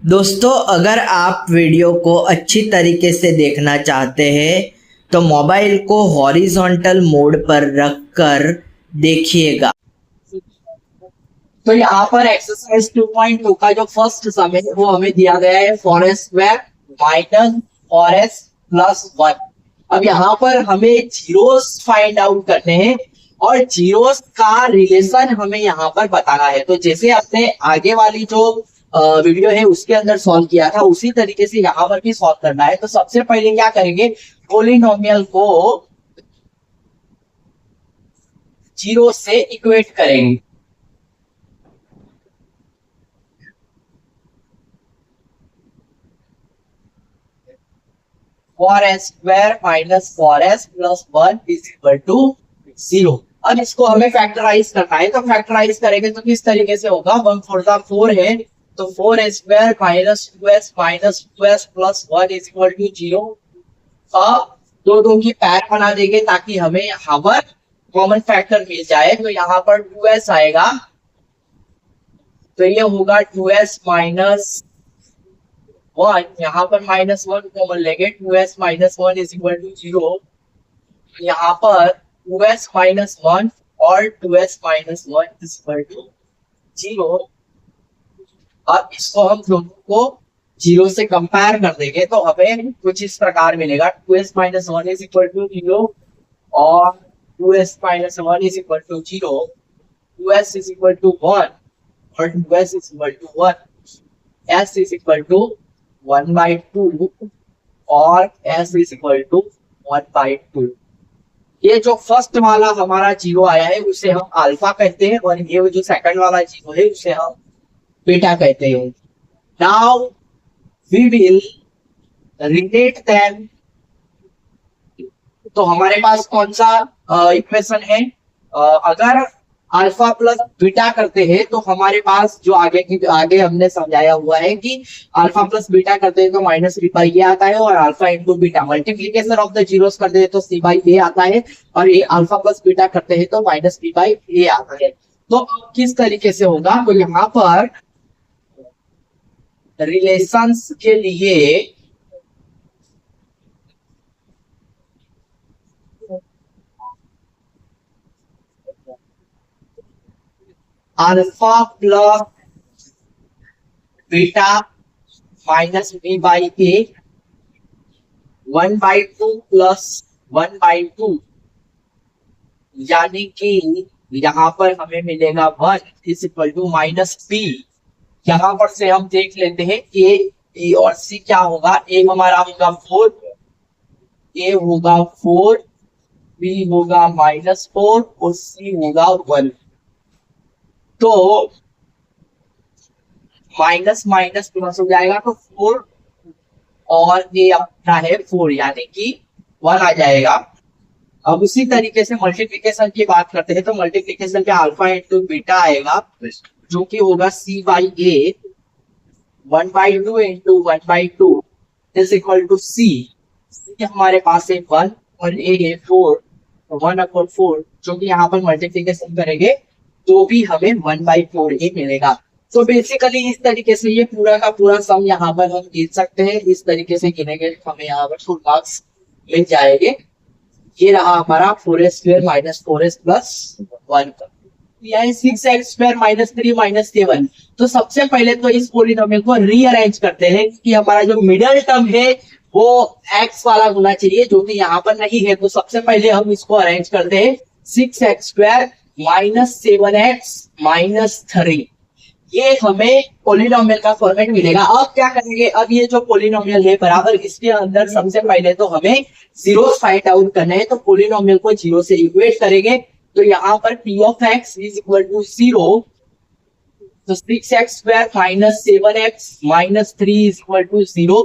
दोस्तों, अगर आप वीडियो को अच्छी तरीके से देखना चाहते हैं तो मोबाइल को हॉरिजॉन्टल मोड पर रखकर देखिएगा। तो यहाँ पर एक्सरसाइज 2.2 का जो फर्स्ट सम है वो हमें दिया गया है 4s² माइनस 4s प्लस 1। अब यहाँ पर हमें जीरोस फाइंड आउट करने हैं और जीरोस का रिलेशन हमें यहाँ पर बताना है। तो जैसे आपने आगे वाली जो वीडियो है उसके अंदर सॉल्व किया था उसी तरीके से यहाँ पर भी सॉल्व करना है। तो सबसे पहले क्या करेंगे, पोलिनोमियल को जीरो से इक्वेट करेंगे। Four S square minus 4s plus 1 is equal to 0। अब इसको हमें फैक्टराइज करना है, तो फैक्टराइज करेंगे तो किस तरीके से होगा, 1 4 4 है तो 4s² minus 2s minus 2s plus 1 is equal to 0। अब दो की पैर बना देंगे ताकि हमें यहाँ पर कॉमन फैक्टर मिल जाए। तो यहाँ पर 2s आएगा तो ये होगा 2s माइनस 1, यहाँ पर माइनस 1 कॉमन लेंगे, 2s minus 1 is equal to 0। यहाँ पर 2s माइनस 1 और 2s minus 1 is equal to 0। अब इसको हम दोनों को 0 से कंपेयर कर देंगे तो हमें कुछ इस प्रकार मिलेगा, 2s minus 1 is equal to 0 और 2s minus 1 is equal to 0, 2s is equal to 1 और 2s is equal to 1, s is equal to 1/2 और s इज इक्वल टू 1/2। ये जो फर्स्ट वाला हमारा जीरो आया है उसे हम अल्फा कहते हैं और ये जो सेकंड वाला जीरो है उसे हम बीटा कहते हैं। Now we will relate them. तो हमारे पास कौन सा इक्वेशन है, अगर अल्फा प्लस बीटा करते हैं तो हमारे पास जो आगे हमने समझाया हुआ है कि अल्फा प्लस बीटा करते हैं तो माइनस बी बाई ए आता है और alpha into beta multiplication of the zeros करते हैं तो सी बाई ए आता है और ये अल्फा प्लस बीटा करते हैं तो माइनस बी बाई ए आता है। तो किस तरीके से होगा, तो यहाँ पर रिलेशंस के लिए alpha plus beta minus B by A 1/2 plus 1/2, यानी कि यहाँ पर हमें मिलेगा 1 is equal to minus B. यहाँ पर से हम देख लेते हैं ए बी और सी क्या होगा, ए हमारा होगा 4, ए होगा 4, बी होगा -4 और सी होगा 1। तो माइनस माइनस प्लस हो जाएगा तो 4 और ये अपना है 4 यानी कि 1 आ जाएगा। अब उसी तरीके से मल्टीप्लिकेशन की बात करते हैं तो मल्टीप्लिकेशन पे अल्फा इंटू बीटा आएगा जो कि होगा C by A 1/2 into 1/2 is equal to C. हमारे पास है 1 और ए है 4, 1/4 जो कि यहाँ पर मल्टीप्लिकेशन करेंगे तो भी हमें 1/4 ही मिलेगा। तो बेसिकली इस तरीके से ये पूरा का पूरा सम यहाँ पर हम गिन सकते हैं। इस तरीके से गिनेंगे हमें यहाँ पर फुल मार्क्स मिल जाएंगे। ये रहा हमारा 4s² माइनस 4s प्लस 1 का, 6x² माइनस 3 माइनस 7। तो सबसे पहले तो इस पोलिनोमियल को रीअरेंज करते हैं कि हमारा जो मिडिल टर्म है वो x वाला होना चाहिए जो कि यहाँ पर नहीं है। तो सबसे पहले हम इसको अरेंज करते हैं, 6x² माइनस 7x माइनस 3, ये हमें पोलिनोमियल का फॉर्मेट मिलेगा। अब क्या करेंगे, अब ये जो पोलिनोमियल है बराबर इसके अंदर सबसे पहले तो हमें जीरो फाइंड आउट करना है। तो पोलिनोमियल को जीरो से इक्वेट करेंगे तो यहाँ पर p of x is equal to 0, तो 6x² minus 7x minus 3 is equal to 0।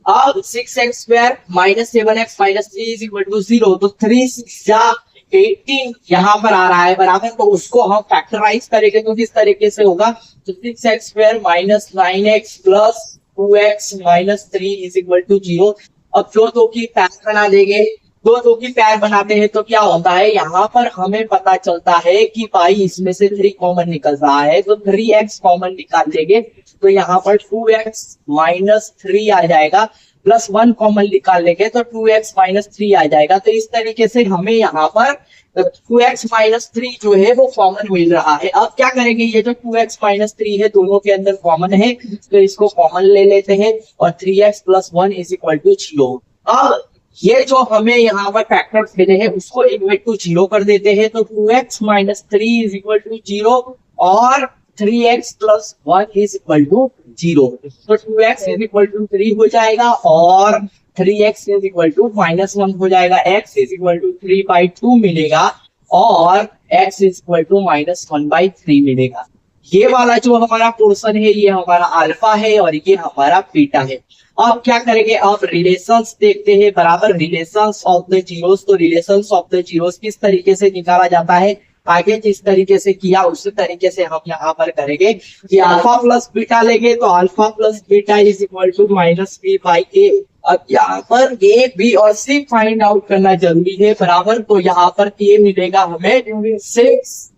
अब 6x² minus 7x minus 3 is equal to 0, तो 3 6 18 यहाँ पर आ रहा है बराबर, तो उसको हम फैक्टराइज करेंगे तो किस तरीके से होगा, तो 6x² minus 9x plus 2x minus 3 is equal to 0। अब जो दो की पैर बना देंगे दो की पैर बनाते हैं तो क्या होता है, यहाँ पर हमें पता चलता है कि भाई इसमें से 3 कॉमन निकल रहा है, तो 3x कॉमन निकाल लेंगे तो यहाँ पर 2x माइनस 3 आ जाएगा, प्लस 1 कॉमन निकाल लेंगे तो 2x माइनस 3 आ जाएगा। तो इस तरीके से हमें यहाँ पर 2x माइनस 3 जो है वो कॉमन मिल रहा है। अब क्या करेंगे, ये जो 2x माइनस 3 है दोनों के अंदर कॉमन है तो इसको कॉमन ले लेते हैं और 3x plus 1 is equal to 0। अब ये जो हमें यहाँ पर फैक्टर्स मिले हैं उसको इक्वल टू 0 कर देते हैं, तो 2x minus 3 is equal to 0 और 3x plus 1 is equal to 0। तो 2x इज इक्वल टू 3 हो जाएगा और 3x is equal to minus 1 हो जाएगा, x इज इक्वल टू 3/2 मिलेगा और x is equal to minus 1/3 मिलेगा। ये वाला जो हमारा पोर्शन है ये हमारा अल्फा है और ये हमारा बीटा है। अब क्या करेंगे, अब रिलेशंस देखते हैं, बराबर रिलेशंस ऑफ द जीरोस। तो रिलेशंस ऑफ द जीरोस किस तरीके से निकाला जाता है, आगे जिस तरीके से किया उसी तरीके से हम यहाँ पर करेंगे कि अल्फा प्लस बीटा लेंगे तो alpha plus beta is equal to minus B by A. अब यहाँ पर ए बी और सी फाइंड आउट करना जरूरी है, बराबर। तो यहाँ पर ए मिलेगा हमें 6,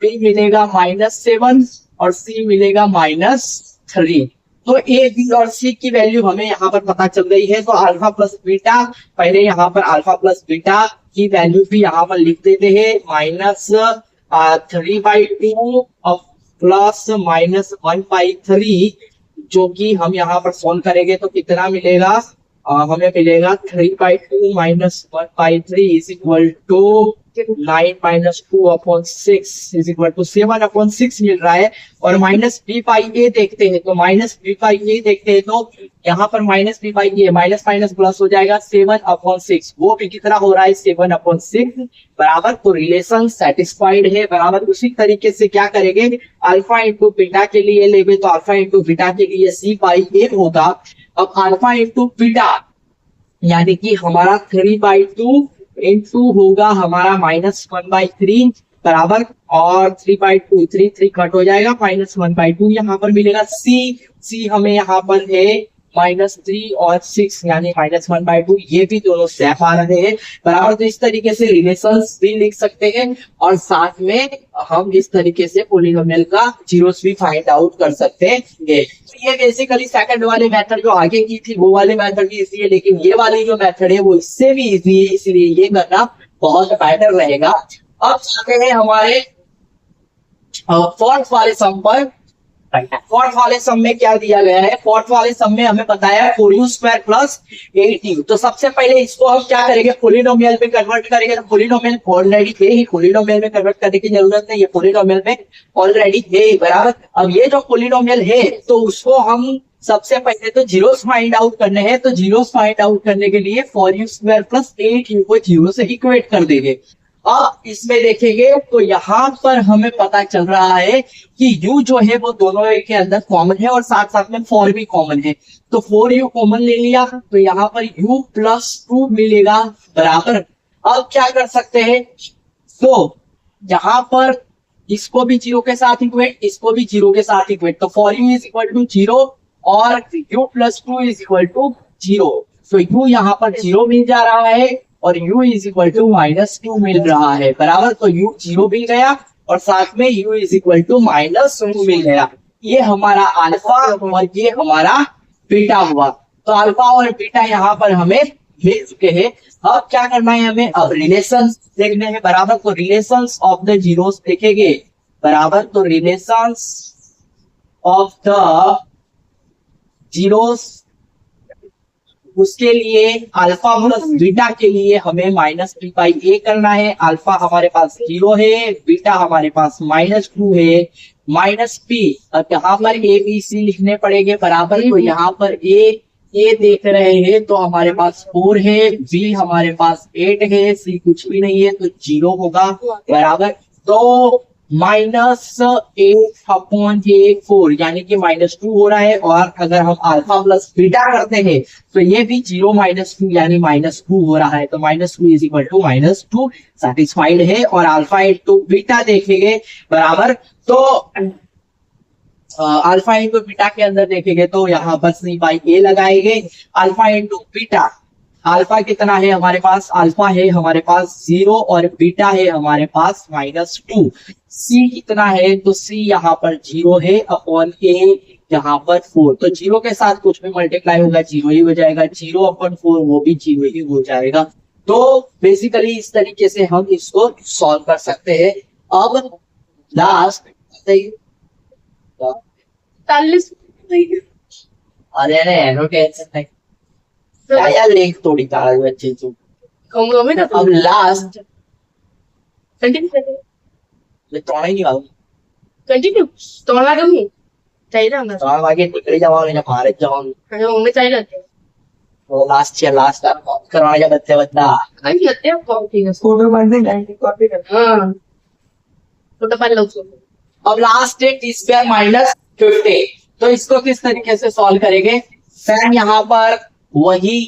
बी मिलेगा -7 और सी मिलेगा -3। तो ए बी और सी की वैल्यू हमें यहाँ पर पता चल गई है। तो अल्फा प्लस बीटा, पहले यहाँ पर अल्फा प्लस बीटा की वैल्यू भी यहाँ पर लिख देते हैं, -3/2 और प्लस -1/3, जो कि हम यहाँ पर सोल्व करेंगे तो कितना मिलेगा, हमें मिलेगा 3/2 minus 1/3 is equal to 9 minus 2/6 is equal to 7/6 मिल रहा है। और माइनस बी बाई ए देखते हैं, तो माइनस बी बाई ए देखते हैं तो यहाँ पर minus B by A minus minus plus हो जाएगा 7/6, वो भी कितना हो रहा है 7/6, बराबर। तो रिलेशन सेटिस्फाइड है, बराबर। उसी तरीके से क्या करेंगे, अल्फा इंटू बीटा के लिए लेंगे तो अल्फा इंटू बीटा के लिए सी बाई ए होगा। अब अल्फा इंटू बीटा यानी कि हमारा 3/2 इंटू होगा हमारा -1/3, बराबर। और 3/2 3 कट हो जाएगा, -1/2 यहाँ पर मिलेगा। सी हमें यहाँ पर है -3 और 6 यानी -1/2, ये भी दोनों सेम आ रहे हैं, बराबर। तो इस तरीके से रिलेशंस भी लिख सकते हैं और साथ में हम इस तरीके से पॉलिनोमियल का जीरोस भी फाइंड आउट कर सकते हैं। ये बेसिकली सेकंड वाले मेथड जो आगे की थी वो वाले मेथड भी इजी है, लेकिन ये वाली जो मेथड है वो इससे भी इजी है, इसलिए ये करना बहुत बेटर रहेगा। अब चलते हैं हमारे फोर्थ वाले सम पर। फोर्थ वाले सम में क्या दिया गया है, फोर्थ वाले सम में हमें बताया 4u² प्लस 8u। तो सबसे पहले इसको हम क्या करेंगे, पॉलिनोमियल में कन्वर्ट करेंगे। तो पॉलिनोमियल ऑलरेडी है ही, पॉलिनोमियल में कन्वर्ट करने की जरूरत नहीं, ये पॉलिनोमियल में ऑलरेडी है ही, बराबर। अब ये जो पॉलिनोमियल है तो उसको हम सबसे पहले तो जीरोस फाइंड आउट करने हैं, तो जीरोस फाइंड आउट करने के लिए 4u² प्लस 8u को 0 से इक्वेट कर देंगे। अब इसमें देखेंगे तो यहाँ पर हमें पता चल रहा है कि u जो है वो दोनों के अंदर कॉमन है और साथ साथ में 4 भी कॉमन है। तो 4u कॉमन ले लिया तो यहाँ पर u प्लस 2 मिलेगा, बराबर। अब क्या कर सकते हैं, तो यहाँ पर इसको भी 0 के साथ इक्वेट, इसको भी 0 के साथ इक्वेट, तो 4u इज इक्वल टू 0 और u plus 2 is equal to 0। तो u यहाँ पर 0 मिल जा रहा है और u इज इक्वल टू -2 मिल रहा है, बराबर। तो u 0 मिल गया और साथ में u इज इक्वल टू -2 मिल गया। ये हमारा अल्फा और ये हमारा बीटा हुआ। तो अल्फा और बीटा यहाँ पर हमें मिल चुके हैं। अब क्या करना है हमें, अब रिलेशंस देखने हैं, बराबर। तो रिलेशंस ऑफ द जीरोस देखेंगे, बराबर। तो रिलेशंस ऑफ द जीरोस, उसके लिए अल्फा प्लस बीटा के लिए हमें -b/a करना है। अल्फा हमारे पास 0 है, बीटा हमारे पास -2 है, -p। अब यहाँ पर a b c लिखने पड़ेंगे, बराबर। तो यहाँ पर a देख रहे हैं तो हमारे पास 4 है, b हमारे पास 8 है, c कुछ भी नहीं है तो 0 होगा, बराबर। तो -8/4 यानी कि -2 हो रहा है। और अगर हम अल्फा प्लस बीटा करते हैं तो ये भी 0 -2 यानी -2 हो रहा है। तो -2 इज इक्वल टू -2 सेटिस्फाइड है। और अल्फा इंटू बीटा देखेंगे, बराबर। तो अल्फा इंटू बीटा के अंदर देखेंगे तो यहाँ पर c/a लगाएंगे। अल्फा इंटू बीटा अल्फा कितना है हमारे पास, अल्फा है हमारे पास 0 और बीटा है हमारे पास -2। सी कितना है, तो सी यहाँ पर 0 है अपॉन ए यहाँ पर 4। तो 0 के साथ कुछ भी मल्टीप्लाई होगा 0 ही हो जाएगा, 0 अपॉन 4 वो भी 0 ही हो जाएगा। तो बेसिकली इस तरीके से हम इसको सॉल्व कर सकते हैं। अब लास्ट अरे अरे टेंशन नहीं यार, लेख थोड़ी तारा बच्चे तू। अब लास्ट ત્રણેય નહીં આવું, કન્ટિન્યુ 3 વાગે હું ચાલ્યા અંદર 3 વાગે નીકળી જવાનું ને મારે જ જવાનું। અને મમ્મી ચાલ્યા હતી તો લાસ્ટ છે, લાસ્ટ કરવા જાય બધે બધા। આવી અત્યારે કોફી ને ફોટો પાડી દે, 90 કોપી કર। હા ફોટો પાડી લઉં છું। अब लास्ट है टी स्क्वायर -15। तो इसको किस तरीके से सॉल्व करेंगे फ्रेंड, यहाँ पर वही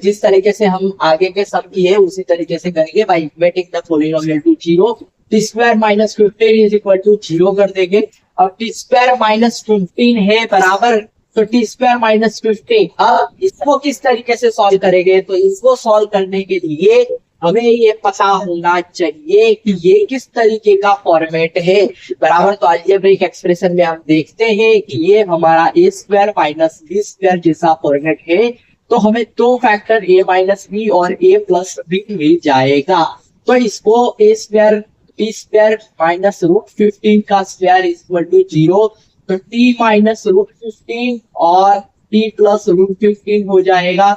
जिस तरीके से हम आगे के सब किए उसी तरीके से करेंगे by equating the polynomial to 0। T square -15 is equal to 0 कर देंगे। अब टी स्क्वायर -15 है बराबर, तो टी स्क्वायर -15 अब इसको किस तरीके से सॉल्व करेंगे, तो इसको सॉल्व करने के लिए हमें ये पता होना चाहिए कि ये किस तरीके का फॉर्मेट है बराबर। तो अलजेब्रिक एक्सप्रेशन में हम देखते हैं कि ये हमारा a square minus b square जैसा फॉर्मेट है। तो हमें दो फैक्टर a माइनस बी और a प्लस बी मिल जाएगा। तो इसको a square b square minus √15 का स्क्वायर इक्वल टू 0। तो t माइनस √15 और t प्लस √15 हो जाएगा।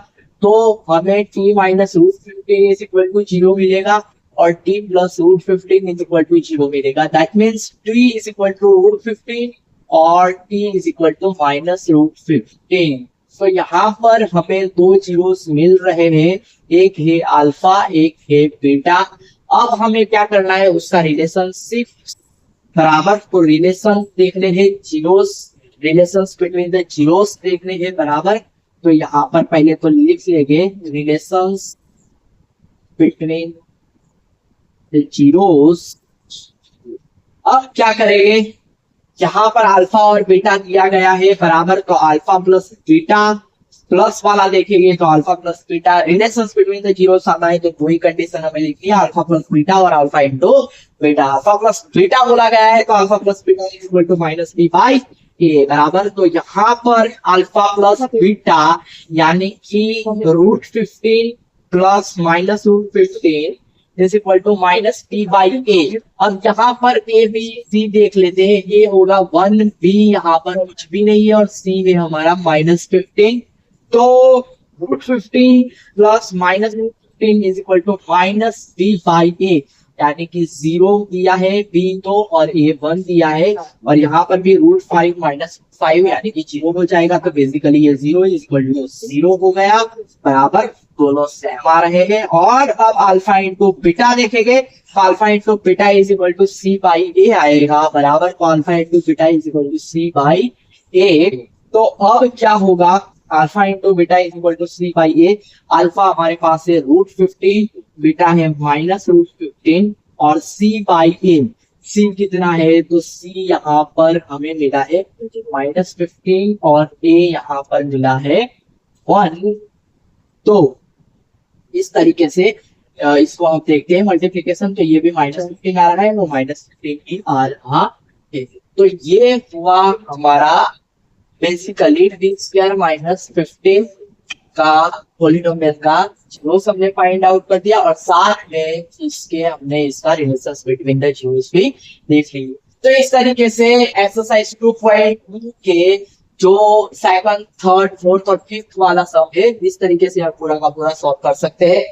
तो हमें t minus √15 is equal to 0 मिलेगा और t plus √15 is equal to 0 मिलेगा। That means t is equal to √15 और t is equal to minus √15। तो यहाँ पर हमें दो जीरोस मिल रहे हैं, एक है अल्फा एक है बीटा। अब हमें क्या करना है, उसका रिलेशनशिप बराबर, तो रिलेशन देखने हैं zeros, relations between the zeros देखने हैं बराबर। तो यहाँ पर पहले तो लिख लेंगे रिलेशंस बिटवीन द जीरोस। अब क्या करेंगे, यहाँ पर अल्फा और बीटा दिया गया है बराबर, तो अल्फा प्लस बीटा प्लस वाला देखेंगे तो alpha plus beta relations between the zeros आना है। तो दो ही कंडीशन हमें लिखनी है, अल्फा प्लस बीटा और alpha into beta. Alpha plus beta बोला गया है तो alpha plus beta is equal to minus B by A बराबर। तो यहाँ पर अल्फा प्लस बीटा यानी कि √15 plus minus √15 is equal to minus T by A. अब यहाँ पर ए बी सी देख लेते हैं, ए होगा 1, बी यहाँ पर कुछ भी नहीं है और सी है हमारा -15। तो √15 plus minus √15 is equal to minus B by A, यानी कि 0 दिया है बी तो और ए 1 दिया है और यहाँ पर भी √5 माइनस 5 यानी कि 0 हो जाएगा। तो बेसिकली ये 0 इज इक्वल टू 0 हो गया बराबर, दोनों सेम आ रहे हैं। और अब अल्फा इंटू बीटा देखेंगे तो alpha into beta is equal to C by A आएगा बराबर। तो alpha into beta is equal to C by A. तो अब क्या होगा, alpha into beta is equal to C by A. Alpha हमारे पास है √15, बीटा है माइनस √15 और सी बाई ए। सी कितना है, तो सी यहाँ पर हमें मिला है -15 और ए यहाँ पर मिला है 1। तो इस तरीके से इसको हम देखते हैं मल्टीप्लीकेशन, तो ये भी -15 आ रहा है, वो -15 ही आ रहा है। तो ये हुआ हमारा बेसिकली टी स्क्वायर -15 का पॉलिनोमियल का जीरोस हमने फाइंड आउट कर दिया और साथ में इसके हमने इसका रिलेशंस बिटवीन द जीरोस भी देख लिए। तो इस तरीके से एक्सरसाइज 2.2 के जो 2nd, 3rd, 4th और 5th वाला सम है, इस तरीके से आप पूरा का पूरा सॉल्व कर सकते हैं।